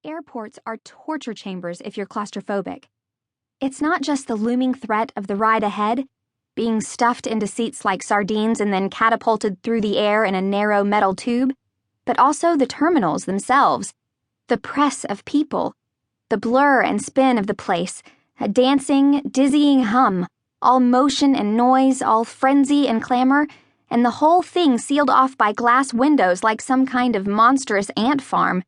Airports are torture chambers if you're claustrophobic. It's not just the looming threat of the ride ahead, being stuffed into seats like sardines and then catapulted through the air in a narrow metal tube, but also the terminals themselves, the press of people, the blur and spin of the place, a dancing, dizzying hum, all motion and noise, all frenzy and clamor, and the whole thing sealed off by glass windows like some kind of monstrous ant farm.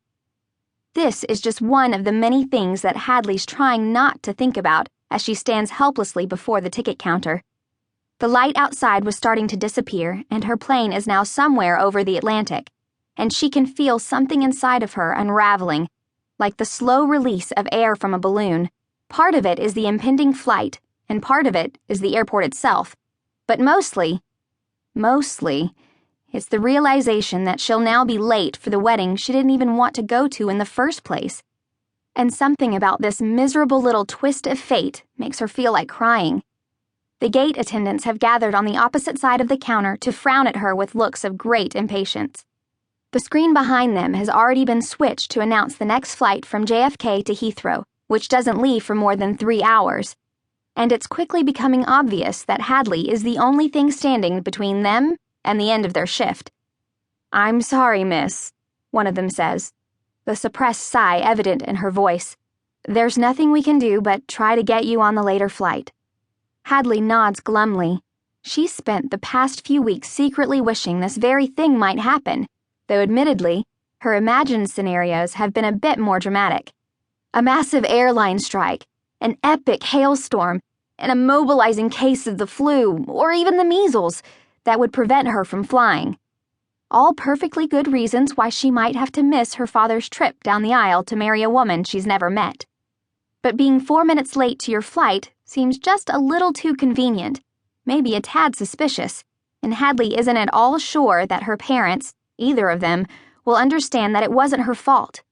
This is just one of the many things that Hadley's trying not to think about as she stands helplessly before the ticket counter. The light outside was starting to disappear, and her plane is now somewhere over the Atlantic, and she can feel something inside of her unraveling, like the slow release of air from a balloon. Part of it is the impending flight, and part of it is the airport itself. But mostly, it's the realization that she'll now be late for the wedding she didn't even want to go to in the first place. And something about this miserable little twist of fate makes her feel like crying. The gate attendants have gathered on the opposite side of the counter to frown at her with looks of great impatience. The screen behind them has already been switched to announce the next flight from JFK to Heathrow, which doesn't leave for more than 3 hours. And it's quickly becoming obvious that Hadley is the only thing standing between them and the end of their shift. "I'm sorry, miss," one of them says, the suppressed sigh evident in her voice. "There's nothing we can do but try to get you on the later flight." Hadley nods glumly. She's spent the past few weeks secretly wishing this very thing might happen, though admittedly, her imagined scenarios have been a bit more dramatic. A massive airline strike, an epic hailstorm, and a mobilizing case of the flu, or even the measles, that would prevent her from flying. All perfectly good reasons why she might have to miss her father's trip down the aisle to marry a woman she's never met. But being 4 minutes late to your flight seems just a little too convenient, maybe a tad suspicious, and Hadley isn't at all sure that her parents, either of them, will understand that it wasn't her fault.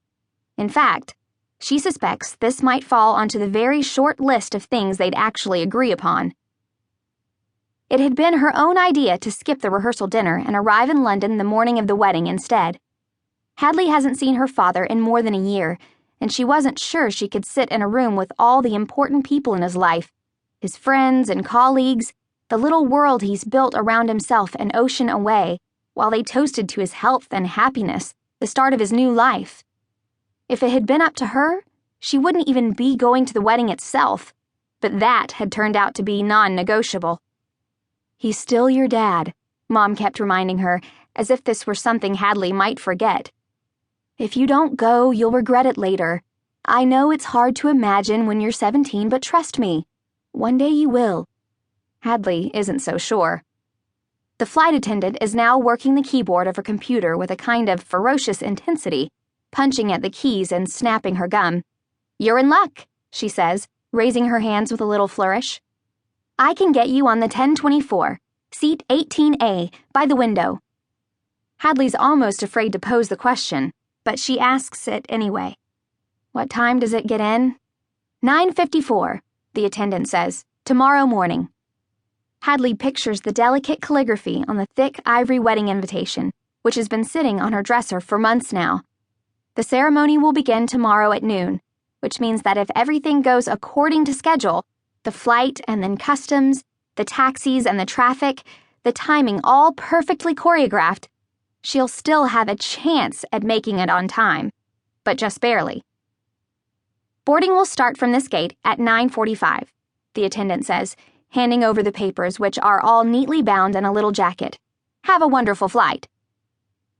In fact, she suspects this might fall onto the very short list of things they'd actually agree upon. It had been her own idea to skip the rehearsal dinner and arrive in London the morning of the wedding instead. Hadley hasn't seen her father in more than a year, and she wasn't sure she could sit in a room with all the important people in his life, his friends and colleagues, the little world he's built around himself an ocean away, while they toasted to his health and happiness, the start of his new life. If it had been up to her, she wouldn't even be going to the wedding itself, but that had turned out to be non-negotiable. "He's still your dad," Mom kept reminding her, as if this were something Hadley might forget. "If you don't go, you'll regret it later. I know it's hard to imagine when you're 17, but trust me, one day you will." Hadley isn't so sure. The flight attendant is now working the keyboard of her computer with a kind of ferocious intensity, punching at the keys and snapping her gum. "You're in luck," she says, raising her hands with a little flourish. "I can get you on the 1024, seat 18A, by the window." Hadley's almost afraid to pose the question, but she asks it anyway. "What time does it get in?" 9:54, the attendant says, "tomorrow morning." Hadley pictures the delicate calligraphy on the thick ivory wedding invitation, which has been sitting on her dresser for months now. The ceremony will begin tomorrow at noon, which means that if everything goes according to schedule, the flight and then customs, the taxis and the traffic, the timing all perfectly choreographed, she'll still have a chance at making it on time, but just barely. "Boarding will start from this gate at 9:45, the attendant says, handing over the papers, which are all neatly bound in a little jacket. "Have a wonderful flight."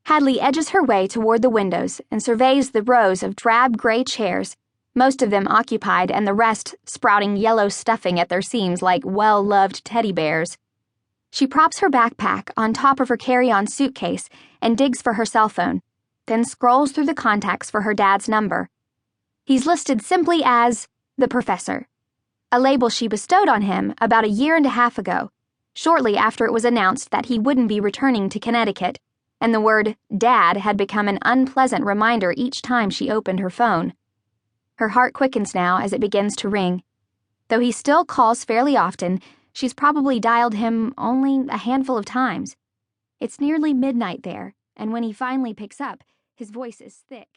Hadley edges her way toward the windows and surveys the rows of drab gray chairs, most of them occupied and the rest sprouting yellow stuffing at their seams like well-loved teddy bears. She props her backpack on top of her carry-on suitcase and digs for her cell phone, then scrolls through the contacts for her dad's number. He's listed simply as the professor, a label she bestowed on him about a year and a half ago, shortly after it was announced that he wouldn't be returning to Connecticut, and the word "Dad" had become an unpleasant reminder each time she opened her phone. Her heart quickens now as it begins to ring. Though he still calls fairly often, she's probably dialed him only a handful of times. It's nearly midnight there, and when he finally picks up, his voice is thick.